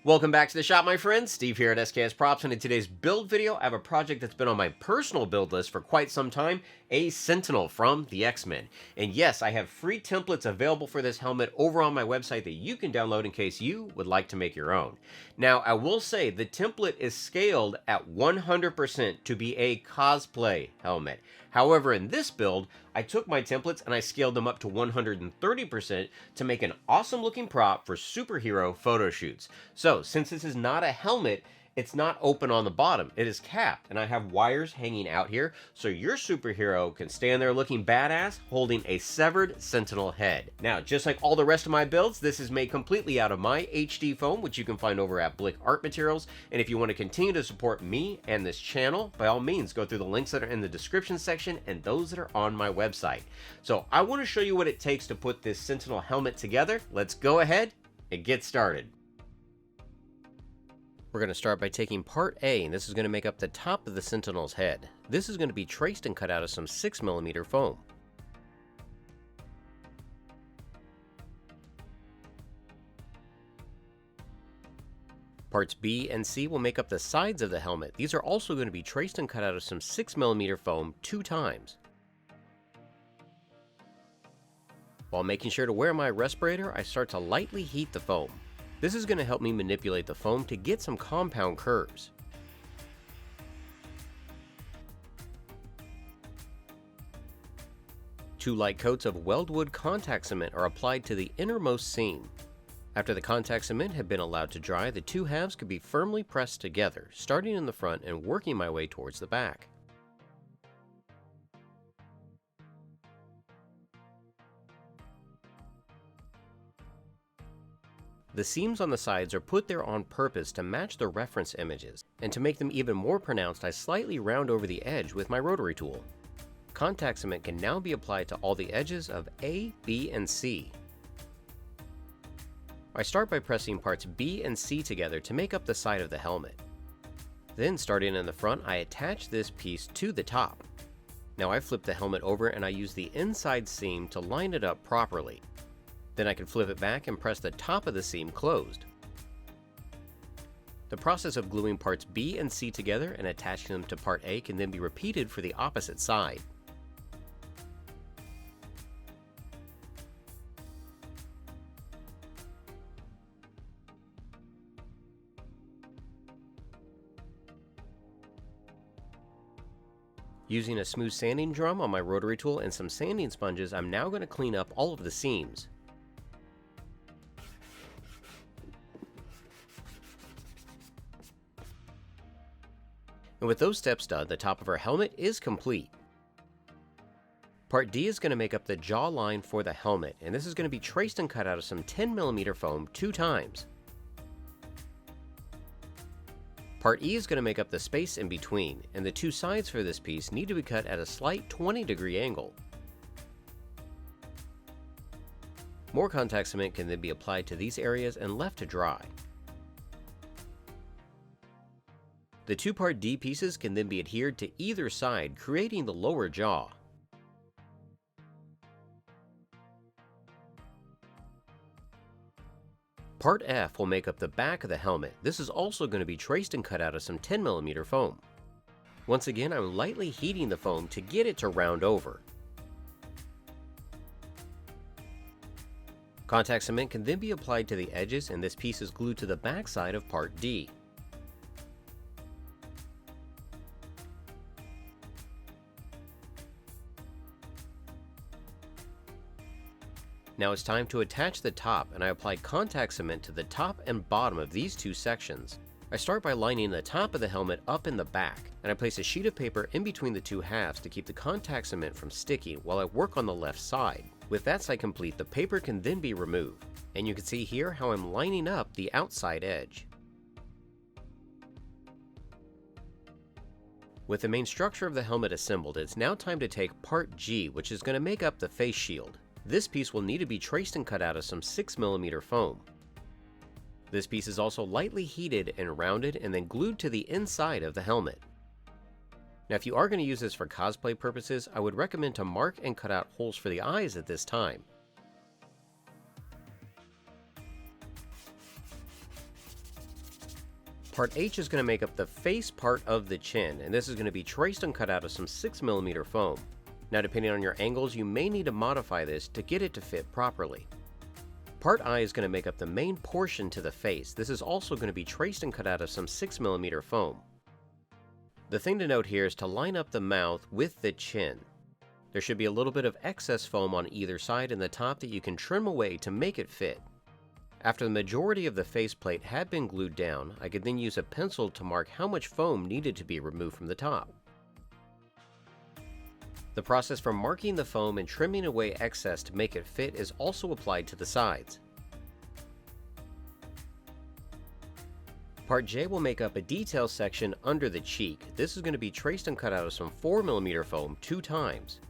Welcome back to the shop, my friends. Steve here at SKS Props, and in today's build video, I have a project that's been on my personal build list for quite some time, a Sentinel from the X-Men. And yes, I have free templates available for this helmet over on my website that you can download in case you would like to make your own. Now, I will say the template is scaled at 100% to be a cosplay helmet. However, in this build, I took my templates and I scaled them up to 130% to make an awesome looking prop for superhero photo shoots. So, since this is not a helmet, it's not open on the bottom. It is capped, and I have wires hanging out here so your superhero can stand there looking badass holding a severed Sentinel head. Now, just like all the rest of my builds, this is made completely out of my HD foam, which you can find over at Blick Art Materials. And if you want to continue to support me and this channel, by all means, go through the links that are in the description section and those that are on my website. So I want to show you what it takes to put this Sentinel helmet together. Let's go ahead and get started. We're going to start by taking part A, and this is going to make up the top of the Sentinel's head. This is going to be traced and cut out of some 6mm foam. Parts B and C will make up the sides of the helmet. These are also going to be traced and cut out of some 6mm foam 2 times. While making sure to wear my respirator, I start to lightly heat the foam. This is going to help me manipulate the foam to get some compound curves. Two light coats of weldwood contact cement are applied to the innermost seam. After the contact cement had been allowed to dry, the two halves could be firmly pressed together, starting in the front and working my way towards the back. The seams on the sides are put there on purpose to match the reference images, and to make them even more pronounced, I slightly round over the edge with my rotary tool. Contact cement can now be applied to all the edges of A, B, and C. I start by pressing parts B and C together to make up the side of the helmet. Then, starting in the front, I attach this piece to the top. Now I flip the helmet over and I use the inside seam to line it up properly. Then I can flip it back and press the top of the seam closed. The process of gluing parts B and C together and attaching them to part A can then be repeated for the opposite side. Using a smooth sanding drum on my rotary tool and some sanding sponges, I'm now going to clean up all of the seams. And with those steps done, the top of our helmet is complete. Part D is going to make up the jaw line for the helmet, and this is going to be traced and cut out of some 10mm foam 2 times. Part E is going to make up the space in between, and the 2 sides for this piece need to be cut at a slight 20-degree angle. More contact cement can then be applied to these areas and left to dry. The 2-part D pieces can then be adhered to either side, creating the lower jaw. Part F will make up the back of the helmet. This is also going to be traced and cut out of some 10mm foam. Once again, I'm lightly heating the foam to get it to round over. Contact cement can then be applied to the edges, and this piece is glued to the back side of Part D. Now it's time to attach the top, and I applied contact cement to the top and bottom of these 2 sections. I start by lining the top of the helmet up in the back, and I place a sheet of paper in between the 2 halves to keep the contact cement from sticking while I work on the left side. With that side complete, the paper can then be removed, and you can see here how I'm lining up the outside edge. With the main structure of the helmet assembled, it's now time to take part G, which is going to make up the face shield. This piece will need to be traced and cut out of some 6mm foam. This piece is also lightly heated and rounded and then glued to the inside of the helmet. Now, if you are going to use this for cosplay purposes, I would recommend to mark and cut out holes for the eyes at this time. Part H is going to make up the face part of the chin, and this is going to be traced and cut out of some 6mm foam. Now, depending on your angles, you may need to modify this to get it to fit properly. Part I is going to make up the main portion to the face. This is also going to be traced and cut out of some 6mm foam. The thing to note here is to line up the mouth with the chin. There should be a little bit of excess foam on either side and the top that you can trim away to make it fit. After the majority of the faceplate had been glued down, I could then use a pencil to mark how much foam needed to be removed from the top. The process for marking the foam and trimming away excess to make it fit is also applied to the sides. Part J will make up a detail section under the cheek. This is going to be traced and cut out of some 4mm foam 2 times.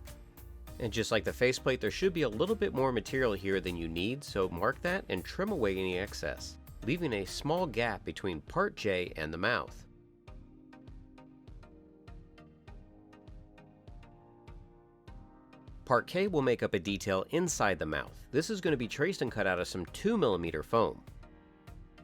And just like the faceplate, there should be a little bit more material here than you need, so mark that and trim away any excess, leaving a small gap between Part J and the mouth. Part K will make up a detail inside the mouth. This is going to be traced and cut out of some 2mm foam.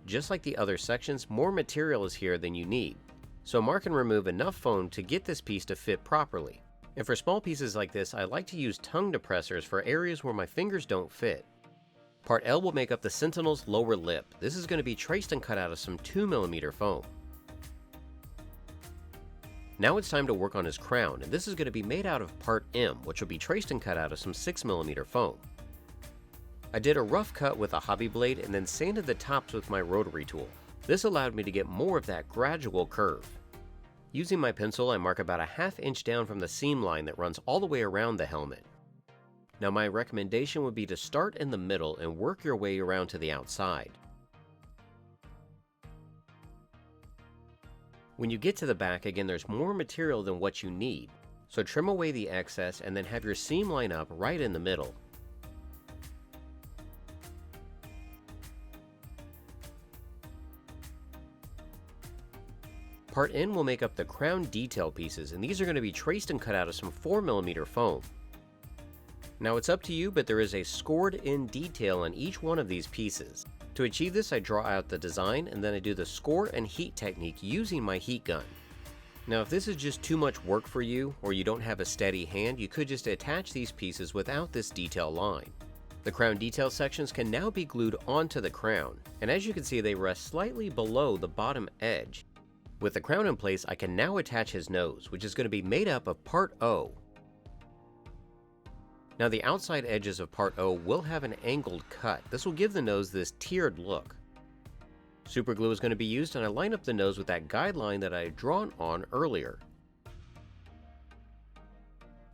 Just like the other sections, more material is here than you need, so mark and remove enough foam to get this piece to fit properly. And for small pieces like this, I like to use tongue depressors for areas where my fingers don't fit. Part L will make up the Sentinel's lower lip. This is going to be traced and cut out of some 2mm foam. Now it's time to work on his crown, and this is going to be made out of Part M, which will be traced and cut out of some 6mm foam. I did a rough cut with a hobby blade and then sanded the tops with my rotary tool. This allowed me to get more of that gradual curve. Using my pencil, I mark about a ½ inch down from the seam line that runs all the way around the helmet. Now my recommendation would be to start in the middle and work your way around to the outside. When you get to the back, again, there's more material than what you need, so trim away the excess and then have your seam line up right in the middle. Part N will make up the crown detail pieces, and these are going to be traced and cut out of some 4mm foam. Now it's up to you, but there is a scored in detail on each one of these pieces. To achieve this, I draw out the design and then I do the score and heat technique using my heat gun. Now if this is just too much work for you, or you don't have a steady hand, you could just attach these pieces without this detail line. The crown detail sections can now be glued onto the crown, and as you can see, they rest slightly below the bottom edge. With the crown in place, I can now attach his nose, which is going to be made up of Part O. Now the outside edges of Part O will have an angled cut. This will give the nose this tiered look. Super glue is going to be used, and I line up the nose with that guideline that I had drawn on earlier.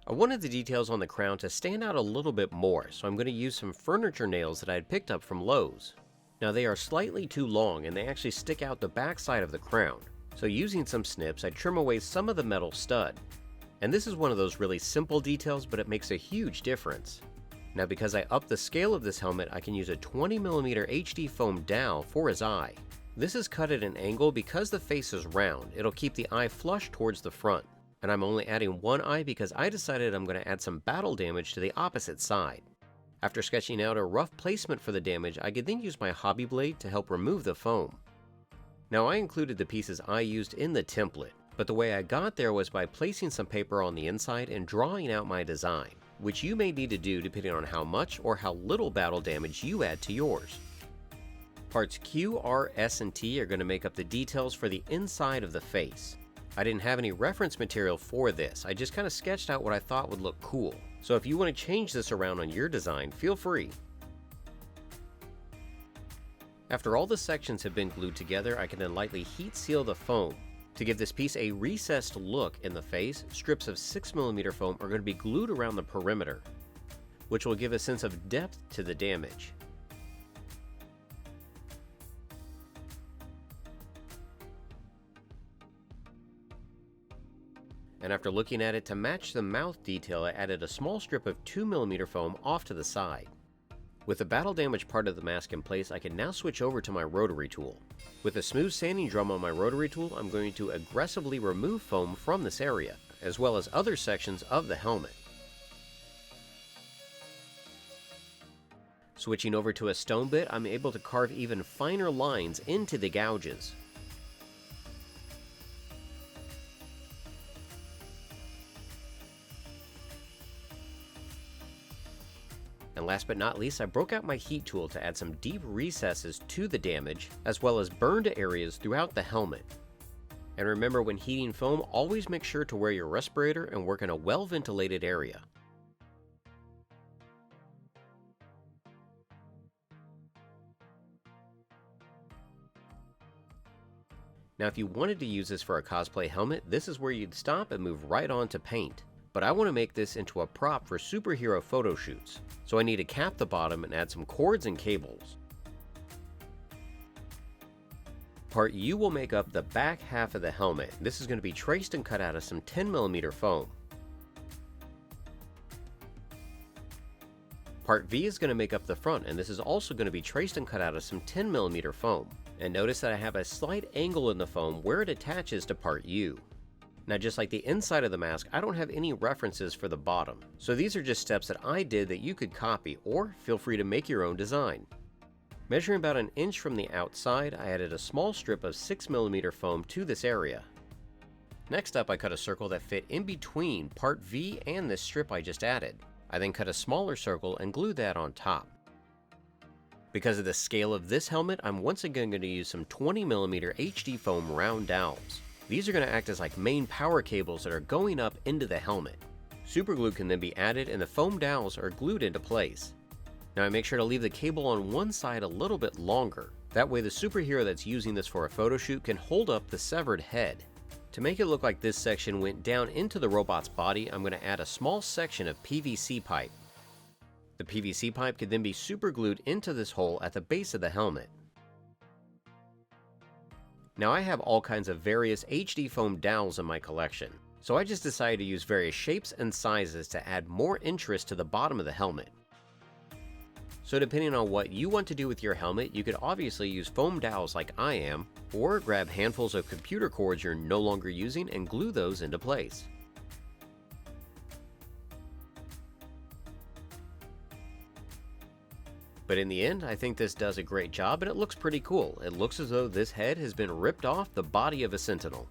I wanted the details on the crown to stand out a little bit more, so I'm going to use some furniture nails that I had picked up from Lowe's. Now they are slightly too long and they actually stick out the back side of the crown. So using some snips, I trim away some of the metal stud. And this is one of those really simple details, but it makes a huge difference. Now because I upped the scale of this helmet, I can use a 20mm HD foam dowel for his eye. This is cut at an angle because the face is round. It'll keep the eye flush towards the front. And I'm only adding one eye because I decided I'm going to add some battle damage to the opposite side. After sketching out a rough placement for the damage, I could then use my hobby blade to help remove the foam. Now I included the pieces I used in the template, but the way I got there was by placing some paper on the inside and drawing out my design, which you may need to do depending on how much or how little battle damage you add to yours. Parts Q, R, S, and T are going to make up the details for the inside of the face. I didn't have any reference material for this, I just kind of sketched out what I thought would look cool. So if you want to change this around on your design, feel free. After all the sections have been glued together, I can then lightly heat seal the foam. To give this piece a recessed look in the face, strips of 6mm foam are going to be glued around the perimeter, which will give a sense of depth to the damage. And after looking at it, to match the mouth detail, I added a small strip of 2mm foam off to the side. With the battle damage part of the mask in place, I can now switch over to my rotary tool. With a smooth sanding drum on my rotary tool, I'm going to aggressively remove foam from this area, as well as other sections of the helmet. Switching over to a stone bit, I'm able to carve even finer lines into the gouges. And last but not least, I broke out my heat tool to add some deep recesses to the damage, as well as burned areas throughout the helmet. And remember, when heating foam, always make sure to wear your respirator and work in a well-ventilated area. Now if you wanted to use this for a cosplay helmet, this is where you'd stop and move right on to paint. But I want to make this into a prop for superhero photo shoots, so I need to cap the bottom and add some cords and cables. Part U will make up the back half of the helmet. This is going to be traced and cut out of some 10mm foam. Part V is going to make up the front, and this is also going to be traced and cut out of some 10mm foam. And notice that I have a slight angle in the foam where it attaches to part U. Now just like the inside of the mask, I don't have any references for the bottom. So these are just steps that I did that you could copy, or feel free to make your own design. Measuring about an inch from the outside, I added a small strip of 6mm foam to this area. Next up, I cut a circle that fit in between part V and this strip I just added. I then cut a smaller circle and glued that on top. Because of the scale of this helmet, I'm once again going to use some 20mm HD foam round dowels. These are going to act as like main power cables that are going up into the helmet. Super glue can then be added and the foam dowels are glued into place. Now I make sure to leave the cable on one side a little bit longer. That way the superhero that's using this for a photo shoot can hold up the severed head. To make it look like this section went down into the robot's body, I'm going to add a small section of PVC pipe. The PVC pipe could then be super glued into this hole at the base of the helmet. Now I have all kinds of various HD foam dowels in my collection, so I just decided to use various shapes and sizes to add more interest to the bottom of the helmet. So depending on what you want to do with your helmet, you could obviously use foam dowels like I am, or grab handfuls of computer cords you're no longer using and glue those into place. But in the end, I think this does a great job and it looks pretty cool. It looks as though this head has been ripped off the body of a Sentinel.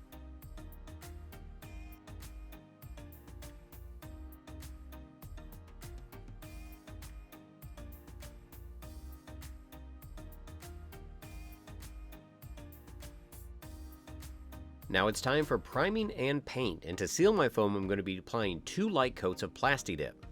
Now it's time for priming and paint, and to seal my foam I'm going to be applying 2 light coats of Plasti-Dip.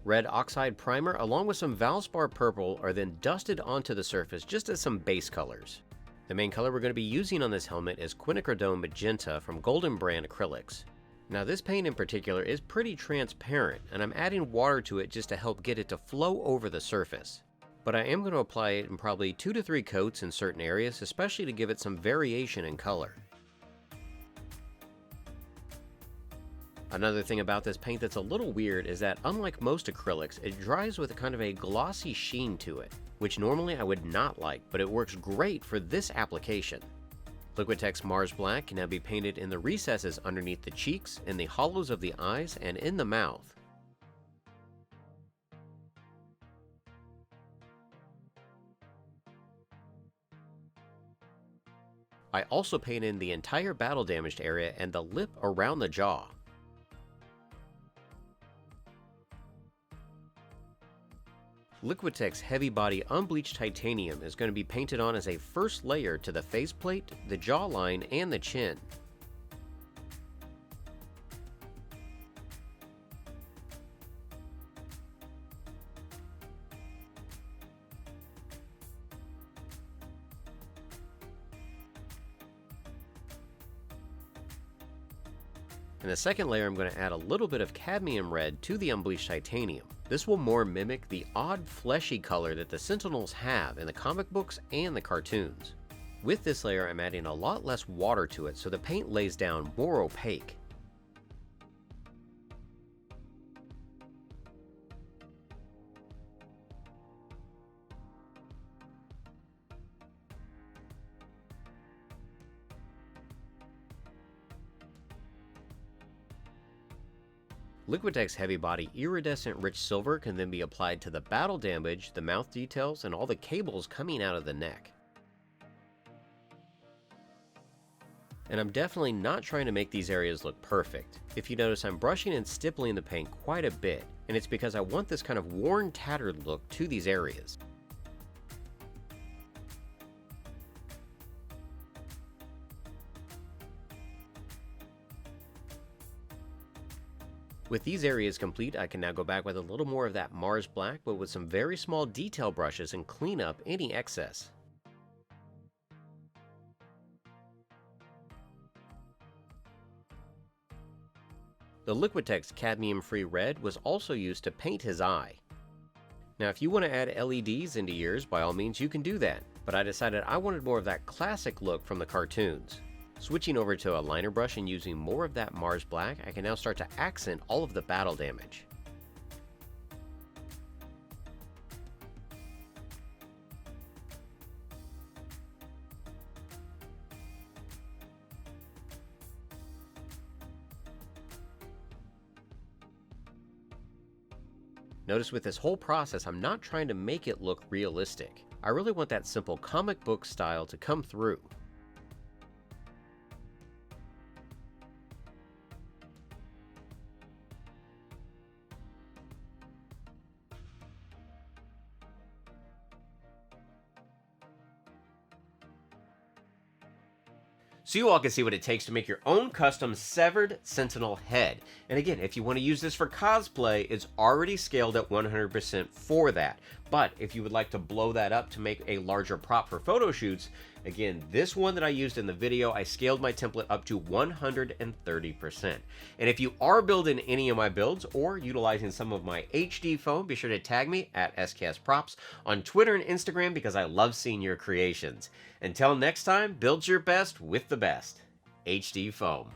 Red oxide primer along with some Valspar purple are then dusted onto the surface just as some base colors. The main color we're going to be using on this helmet is quinacridone magenta from Golden Brand Acrylics. Now this paint in particular is pretty transparent, and I'm adding water to it just to help get it to flow over the surface. But I am going to apply it in probably 2 to 3 coats in certain areas, especially to give it some variation in color. Another thing about this paint that's a little weird is that unlike most acrylics, it dries with a kind of a glossy sheen to it, which normally I would not like, but it works great for this application. Liquitex Mars Black can now be painted in the recesses underneath the cheeks, in the hollows of the eyes, and in the mouth. I also painted in the entire battle damaged area and the lip around the jaw. Liquitex Heavy Body Unbleached Titanium is going to be painted on as a first layer to the faceplate, the jawline, and the chin. In the second layer, I'm going to add a little bit of cadmium red to the unbleached titanium. This will more mimic the odd fleshy color that the Sentinels have in the comic books and the cartoons. With this layer, I'm adding a lot less water to it so the paint lays down more opaque. Liquitex Heavy Body Iridescent Rich Silver can then be applied to the battle damage, the mouth details, and all the cables coming out of the neck. And I'm definitely not trying to make these areas look perfect. If you notice, I'm brushing and stippling the paint quite a bit. and it's because I want this kind of worn, tattered look to these areas. With these areas complete, I can now go back with a little more of that Mars black, but with some very small detail brushes and clean up any excess. The liquitex cadmium-free red was also used to paint his eye. Now if you want to add LEDs into yours, by all means you can do that, but I decided I wanted more of that classic look from the cartoons. Switching over to a liner brush and using more of that Mars black, I can now start to accent all of the battle damage. Notice with this whole process, I'm not trying to make it look realistic. I really want that simple comic book style to come through. So you all can see what it takes to make your own custom severed Sentinel head. And again, if you want to use this for cosplay, it's already scaled at 100% for that. But if you would like to blow that up to make a larger prop for photo shoots, again, this one that I used in the video, I scaled my template up to 130%. And if you are building any of my builds or utilizing some of my HD foam, be sure to tag me at SKSProps on Twitter and Instagram because I love seeing your creations. Until next time, build your best with the best. HD foam.